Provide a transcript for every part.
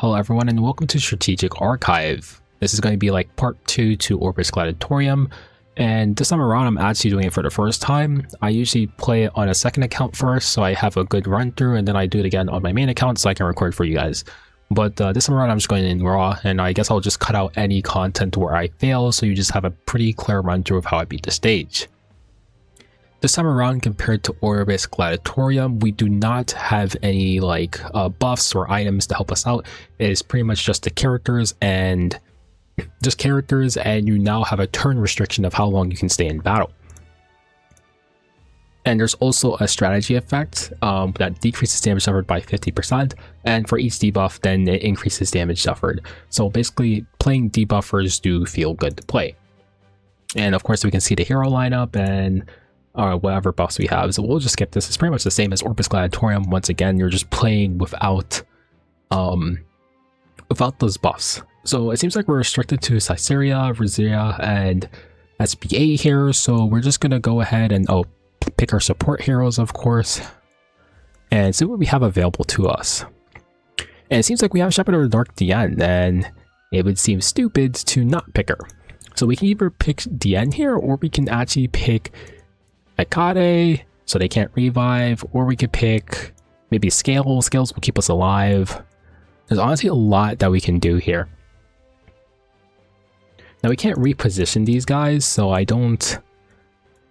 Hello everyone and welcome to Strategic Archive. This is going to be like part 2 to Orbis Gladiatorium, and this time around I'm actually doing it for the first time. I usually play it on a second account first so I have a good run through, and then I do it again on my main account so I can record for you guys. But this time around I'm just going in raw, and I guess I'll just cut out any content where I fail so you just have a pretty clear run through of how I beat the stage. This time around, compared to Orbis Gladiatorium, we do not have any buffs or items to help us out. It is pretty much just the characters and you now have a turn restriction of how long you can stay in battle. And there's also a strategy effect that decreases damage suffered by 50%, and for each debuff then it increases damage suffered. So basically playing debuffers do feel good to play. And of course we can see the hero lineup and whatever buffs we have, so we'll just skip this. It's pretty much the same as Orbis Gladiatorium. Once again, you're just playing without those buffs. So it seems like we're restricted to Caesarea, Rizia, and SBA here, so we're just gonna go ahead and pick our support heroes, of course, and see what we have available to us. And it seems like we have Shepherd of the Dark Diane, and it would seem stupid to not pick her. So we can either pick Diane here, or we can actually pick Akade, so they can't revive, or we could pick maybe Scales. Scales will keep us alive. There's honestly a lot that we can do here. Now we can't reposition these guys, so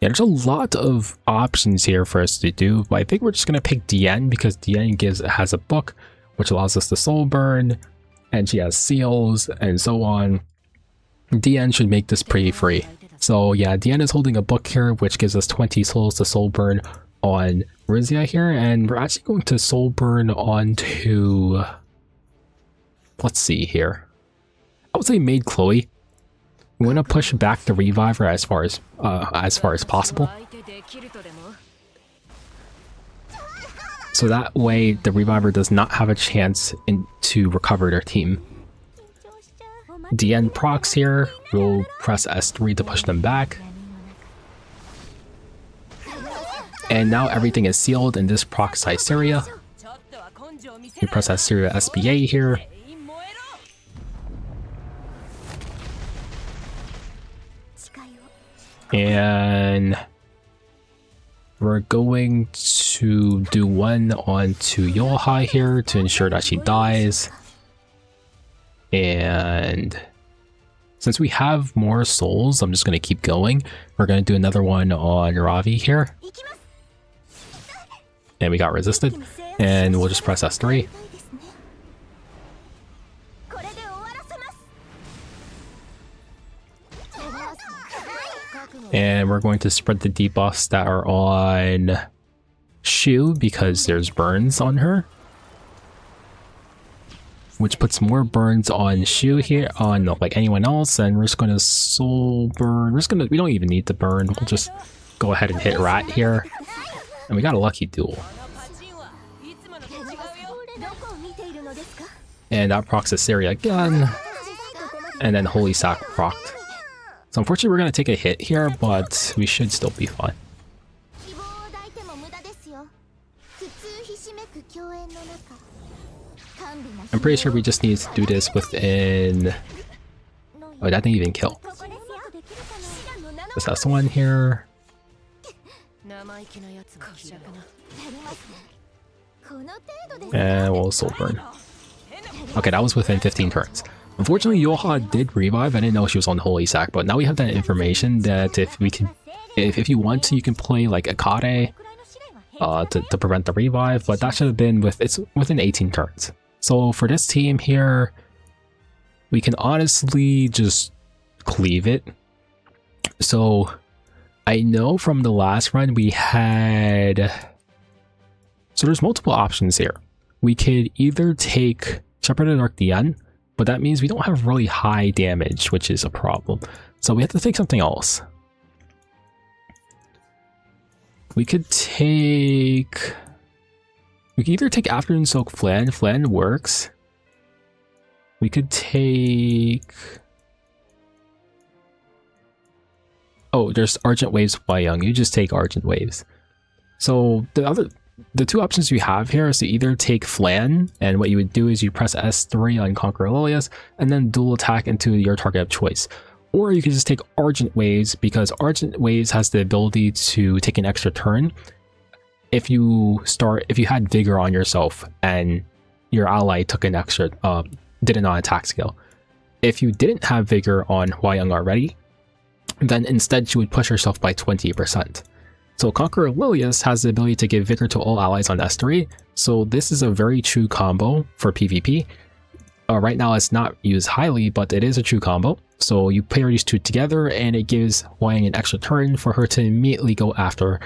there's a lot of options here for us to do, but I think we're just gonna pick Diane because Diane has a book which allows us to soul burn, and she has seals and so on. Diane should make this pretty free. So yeah, Diane is holding a book here, which gives us 20 souls to soul burn on Rizia here, and we're actually going to soul burn onto, let's see here, I would say Maid Chloe. We want to push back the reviver as far as possible, so that way the reviver does not have a chance to recover their team. Diane procs here, we'll press S3 to push them back. And now everything is sealed in this proc Caesarea. We press Caesarea SBA here. And we're going to do one onto Yohai here to ensure that she dies. And since we have more souls, I'm just going to keep going. We're going to do another one on Ravi here. And we got resisted. And we'll just press S3. And we're going to spread the debuffs that are on Shu because there's burns on her, which puts more burns on Shu here, on like anyone else, and we're just going to soul burn. We don't even need to burn. We'll just go ahead and hit Rat here. And we got a lucky duel. And that procs Caesarea again. And then Holy Sack procced. So unfortunately we're going to take a hit here, but we should still be fine. I'm pretty sure we just need to do this within... Oh, that didn't even kill. Just has one here. And we'll soul burn. Okay, that was within 15 turns. Unfortunately, Yoha did revive. I didn't know she was on Holy Sack, but now we have that information that if you want to, you can play like Akade to prevent the revive, but that should have been within 18 turns. So for this team here, we can honestly just cleave it. So I know from the last run we had... So there's multiple options here. We could either take Shepherd of the Dark Diane, but that means we don't have really high damage, which is a problem. So we have to take something else. We could either take Afternoon Soak Flan. Flan works. We could take... Oh, there's Argent Waves by Young. You just take Argent Waves. So the the two options you have here is to either take Flan, and what you would do is you press S3 on Conquer Lilius, and then dual attack into your target of choice. Or you can just take Argent Waves, because Argent Waves has the ability to take an extra turn if you had Vigor on yourself and your ally took an extra did a non-attack skill. If you didn't have Vigor on Hwayoung already, then instead she would push herself by 20%. So Conqueror Lilius has the ability to give Vigor to all allies on S3, so this is a very true combo for PvP. Right now it's not used highly, but it is a true combo. So you pair these two together and it gives Hwayoung an extra turn for her to immediately go after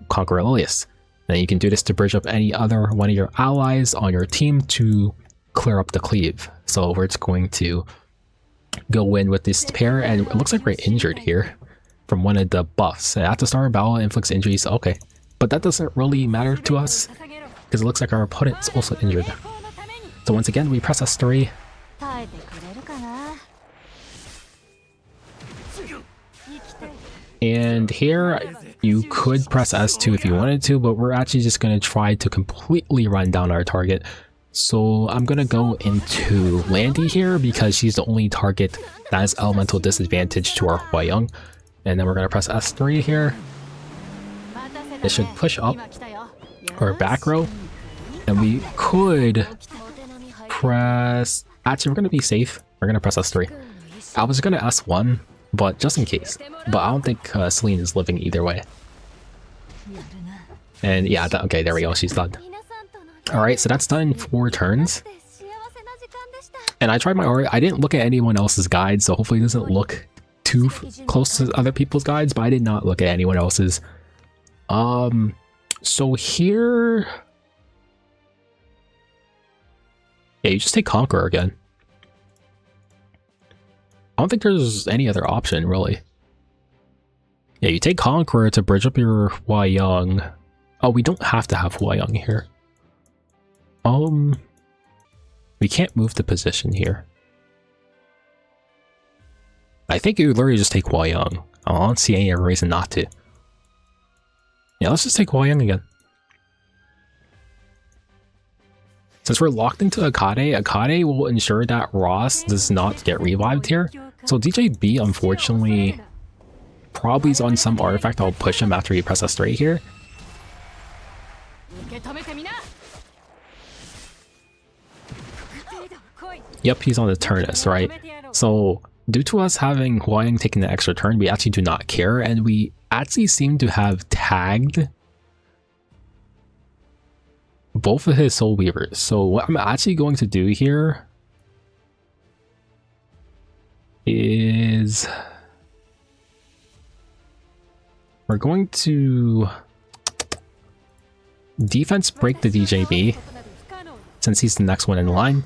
Conqueror Lilius. Then you can do this to bridge up any other one of your allies on your team to clear up the cleave. So we're just going to go in with this pair, and it looks like we're injured here from one of the buffs. At the start of battle, inflicts injuries, okay. But that doesn't really matter to us, because it looks like our opponent's also injured. So once again, we press S3. And here, you could press S2 if you wanted to, but we're actually just going to try to completely run down our target. So I'm going to go into Landy here, because she's the only target that has elemental disadvantage to our Hwayoung. And then we're going to press S3 here. It should push up our back row. And we could press... Actually, we're going to be safe. We're going to press S3. I was going to S1, but just in case. But I don't think Celine is living either way. And yeah, okay, there we go. She's done. Alright, so that's done in 4 turns. And I tried my aura. I didn't look at anyone else's guides, so hopefully it doesn't look too close to other people's guides, but I did not look at anyone else's. So here... Yeah, you just take Conqueror again. I don't think there's any other option, really. Yeah, you take Conqueror to bridge up your Hwayoung. Oh, we don't have to have Hwayoung here. We can't move the position here. I think you would literally just take Hwayoung. I don't see any reason not to. Yeah, let's just take Hwayoung again. Since we're locked into Akade, Akade will ensure that Ross does not get revived here. So DJB, unfortunately, probably is on some artifact that will push him after he presses S3 here. Yep, he's on the Turnus, right? So, due to us having Hwayoung taking the extra turn, we actually do not care, and we actually seem to have tagged both of his Soul Weavers. So what I'm actually going to do here is we're going to defense break the DJB since he's the next one in line.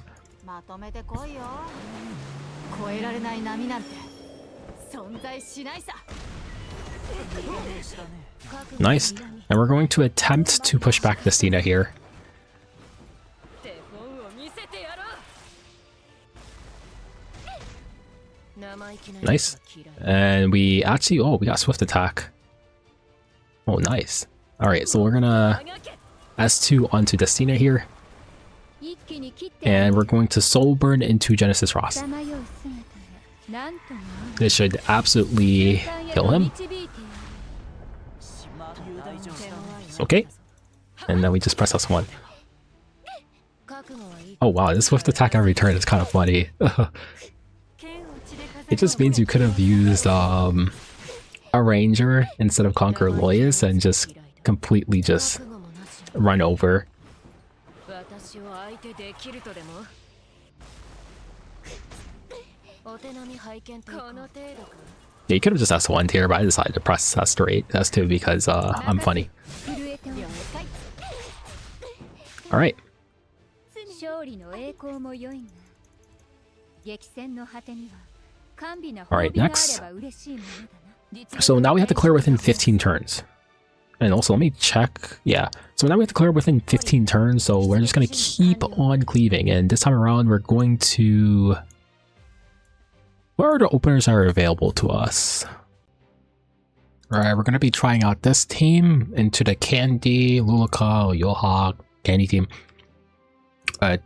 Nice. And we're going to attempt to push back the Stina here. Nice. And we actually, oh, we got Swift Attack. Oh, nice. Alright, so we're gonna S2 onto Destina here. And we're going to Soul Burn into Genesis Ross. This should absolutely kill him. Okay. And then we just press S1. Oh wow, this Swift Attack every turn is kind of funny. It just means you could have used a Ranger instead of Conqueror Lilius and just completely just run over. Yeah, you could have just S1'd here, but I decided to press S2 because I'm funny. Alright. Alright, next. So now we have to clear within 15 turns. And also, let me check. Yeah, so now we have to clear within 15 turns, so we're just going to keep on cleaving. And this time around, we're going to... What are the openers that are available to us? Alright, we're gonna be trying out this team into the Candy, Lulaka, Yoha, Candy team. But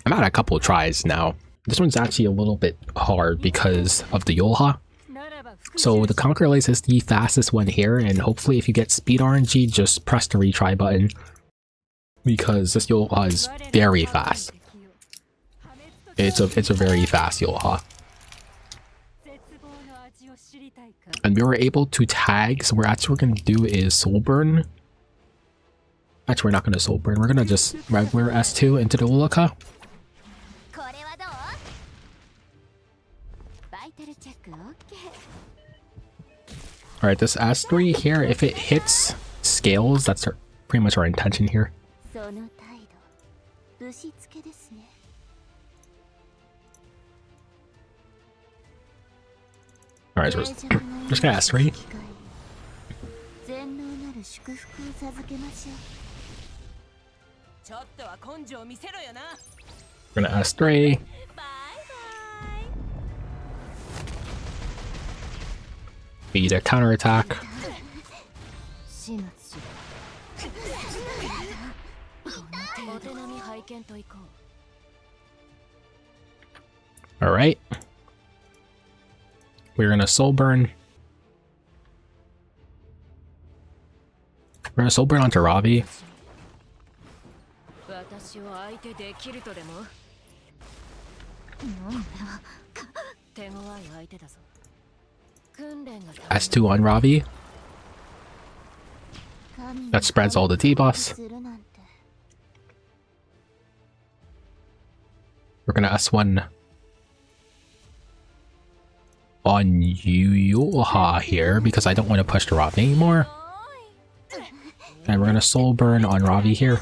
I'm at a couple of tries now. This one's actually a little bit hard because of the Yoha. So the Conqueror Lace is the fastest one here, and hopefully if you get speed RNG, just press the retry button. Because this Yoha is very fast. It's a very fast Yoha. And we were able to tag, so what we're gonna do is soul burn. Actually, we're not gonna soul burn, we're gonna just regular S2 into the Lulaka. Alright, this S3 here, if it hits scales, that's pretty much our intention here. Alright, so we're just gonna S3. We're gonna S3. Beat a counterattack. Alright. We're gonna soul burn. We're gonna soul burn onto Ravi. S2 on Ravi. That spreads all the debuffs. We're gonna S1 on Yoha here because I don't want to push the Ravi anymore. And we're gonna soul burn on Ravi here.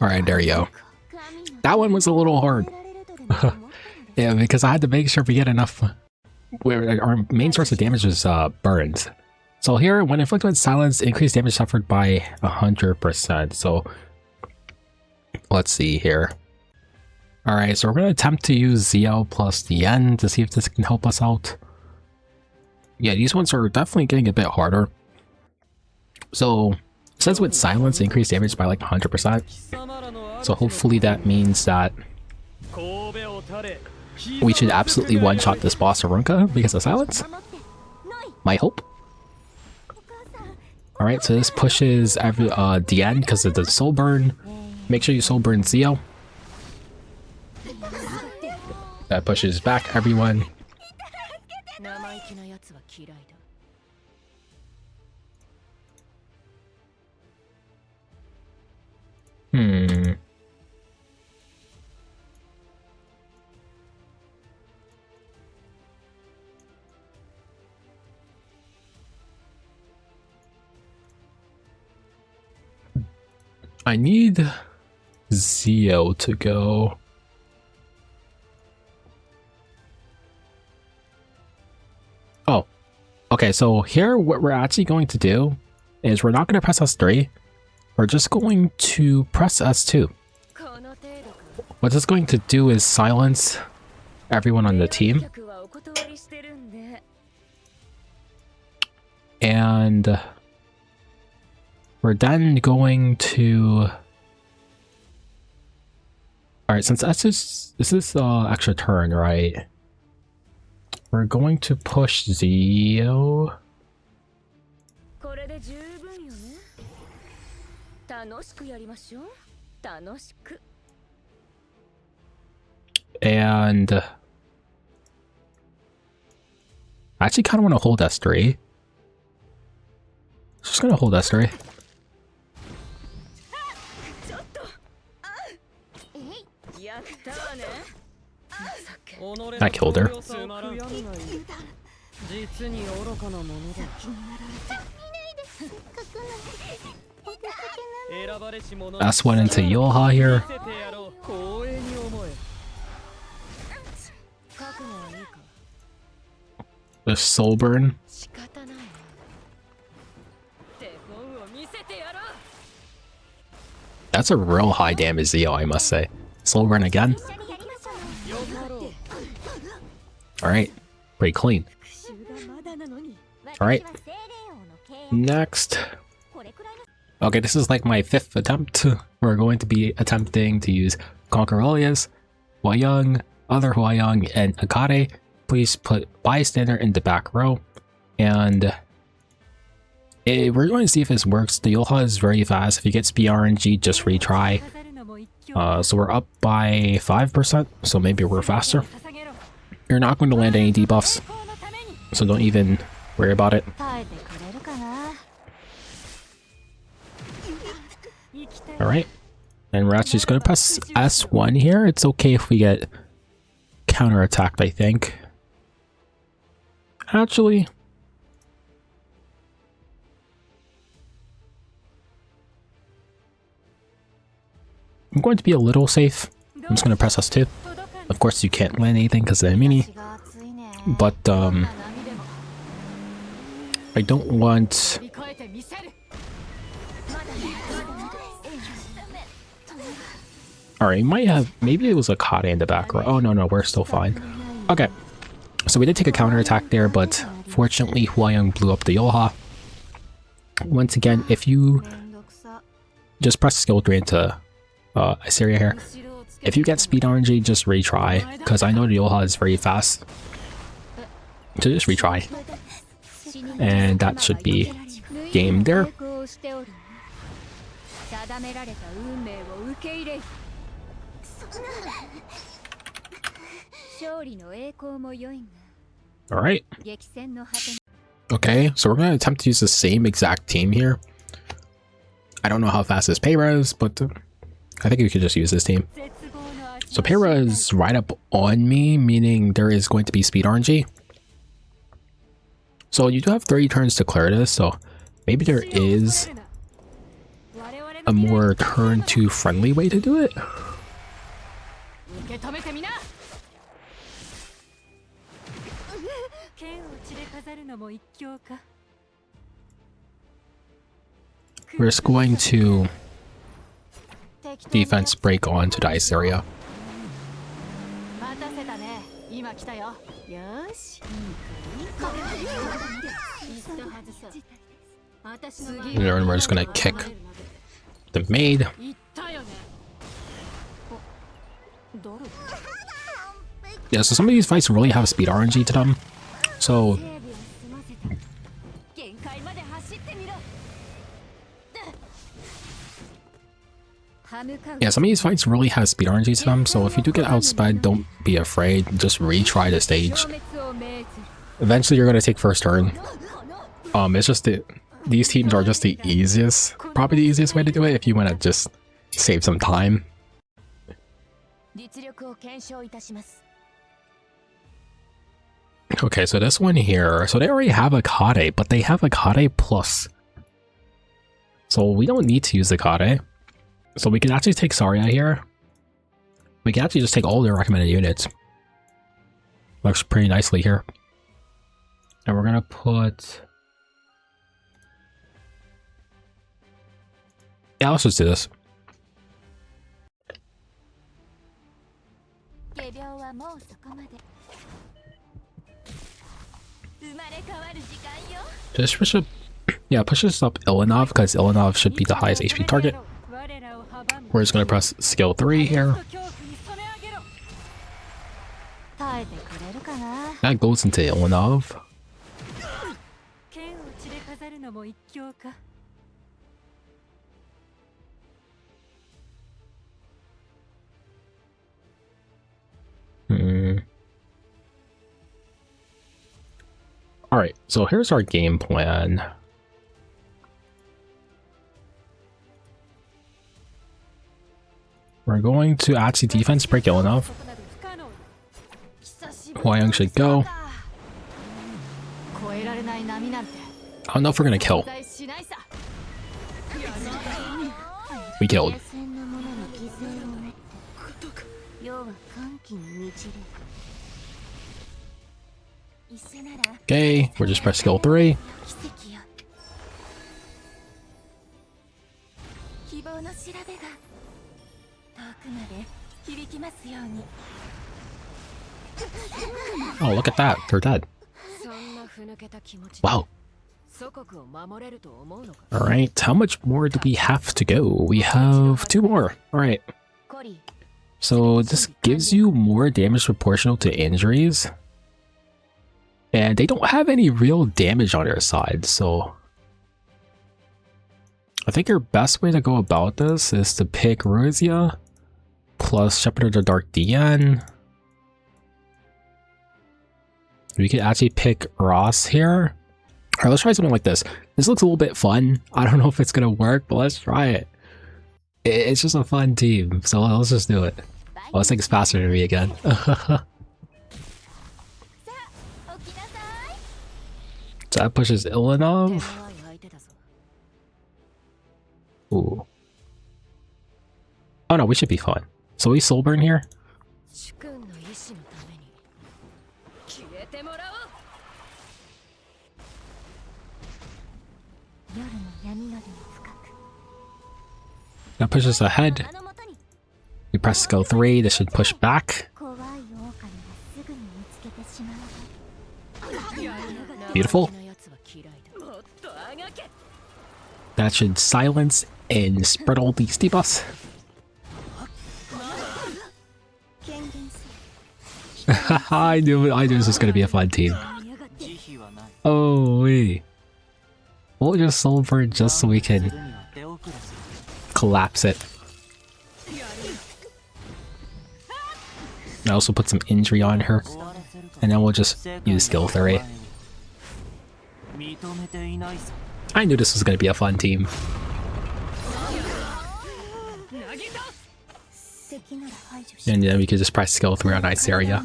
Alright, there you go. That one was a little hard. Yeah, because I had to make sure we get enough. Where our main source of damage is burns. So here, when inflicted with silence, increased damage suffered by 100%. So let's see here. Alright, so we're going to attempt to use ZL plus the N to see if this can help us out. Yeah, these ones are definitely getting a bit harder. So, it says with silence, increased damage by like 100%. So hopefully that means that we should absolutely one-shot this boss Arunka because of silence. My hope. Alright, so this pushes every the end because of the soul burn. Make sure you soul burn Zio. That pushes back everyone. I need Zio to go. Oh, okay, so here what we're actually going to do is we're not going to press S3. We're just going to press S2. What this is going to do is silence everyone on the team. And we're then going to... Alright, since this is extra turn, right? We're going to push Zio. And I actually kind of want to hold S3. Just gonna hold S3. I killed her. Last one into Yoha here. The soul burn. That's a real high damage Zeo, I must say. Slow burn again. Alright. Pretty clean. Alright. Next. Okay, this is like my 5th attempt. We're going to be attempting to use Conquer Alias, Hwayoung, other Hwayoung, and Akade. Please put Bystander in the back row. And we're going to see if this works. The Yoha is very fast. If you get speed RNG, just retry. So we're up by 5%, so maybe we're faster. You're not going to land any debuffs, so don't even worry about it. Alright, and we're actually just going to press S1 here. It's okay if we get counterattacked, I think. Actually, I'm going to be a little safe. I'm just going to press S2. Of course, you can't land anything because of the mini. But, I don't want... Alright, you might have... Maybe it was a Akade in the back row. Oh, no, we're still fine. Okay. So we did take a counterattack there, but fortunately, Hwayoung blew up the Yoha. Once again, if you just press skill 3 into Assyria here, if you get speed RNG, just retry, because I know the Yoha is very fast. So just retry. And that should be game there. Alright. Okay, so we're going to attempt to use the same exact team here. I don't know how fast this Payra is, but I think we could just use this team. So Payra is right up on me, meaning there is going to be speed RNG. So you do have 30 turns to clear this, so maybe there is a more turn to friendly way to do it. We're just going to defense break on to the Assyria. And then we're just gonna kick the maid. Yeah, so some of these fights really have speed RNG to them. So yeah, some of these fights really have speed RNG to them, so if you do get outsped, don't be afraid, just retry the stage. Eventually you're gonna take first turn. It's just these teams are just the easiest, probably the easiest way to do it if you want to just save some time. Okay, so this one here, so they already have Akade, but they have Akade plus. So we don't need to use Akade. So we can actually take Saria here. We can actually just take all their recommended units. Looks pretty nicely here. And we're gonna put... Yeah, let's just do this. Just push up... Yeah, push this up Ilanov, because Ilanov should be the highest HP target. We're just gonna press skill 3 here. That goes into Ilanov. Alright, so here's our game plan. We're going to actually defense break Ilanov. Hwayoung should go. I don't know if we're gonna kill. We killed. Okay, we're just press skill 3. Oh, look at that. They're dead. Wow. Alright, how much more do we have to go? We have 2 more. Alright. So this gives you more damage proportional to injuries. And they don't have any real damage on their side, so I think your best way to go about this is to pick Ruzia plus Shepherd of the Dark DN. We could actually pick Ross here. Alright, let's try something like this. This looks a little bit fun. I don't know if it's gonna work, but let's try it. It's just a fun team, so let's just do it. Oh, this thing's faster than me again. So that pushes Ilinov. Ooh. Oh no, we should be fine. So we Soulburn here? That pushes ahead. We press skill 3, this should push back. Beautiful. That should silence and spread all these debuffs. I knew this was gonna be a fun team. Oh wait. We'll just Soulburn just so we can collapse it. I also put some injury on her. And then we'll just use skill 3. I knew this was going to be a fun team. And then we could just press skill 3 on Ice Area.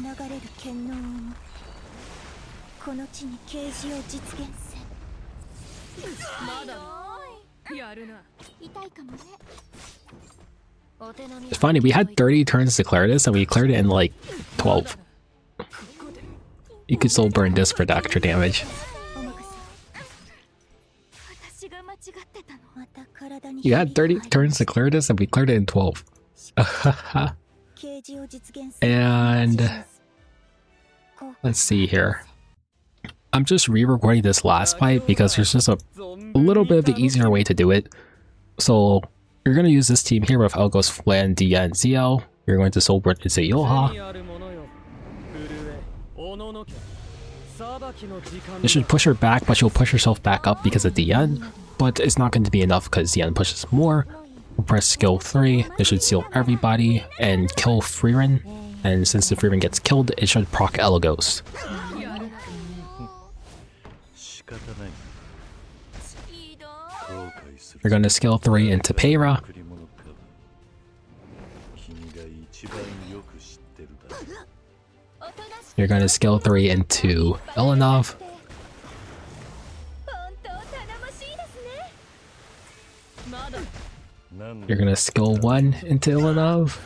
It's funny, we had 30 turns to clear this and we cleared it in like 12. You could still burn this for the extra damage. You had 30 turns to clear this and we cleared it in 12. And let's see here. I'm just re-recording this last fight because there's just a little bit of the easier way to do it. So you're going to use this team here with Elgos, Flan, Dia, and ZL. You're going to Soulburn into Yoha. This should push her back, but she'll push herself back up because of DN. But it's not going to be enough because DN pushes more. We'll press skill 3. This should seal everybody and kill Freerin. And since the Freerin gets killed, it should proc Elgos. We're going to skill 3 into Peyra. You're going to skill 3 into Ilinov. You're going to skill 1 into Ilinov.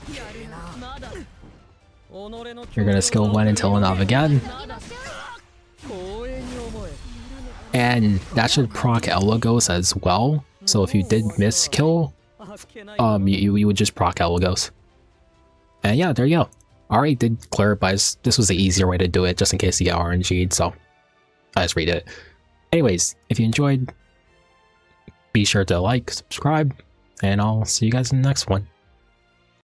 You're going to skill 1 into Ilinov again. And that should proc Elagos as well. So if you did miss kill, you would just proc Elagos. And yeah, there you go. Alright, did clear, but this was the easier way to do it, just in case you get RNG'd, so I just read it. Anyways, if you enjoyed, be sure to like, subscribe, and I'll see you guys in the next one.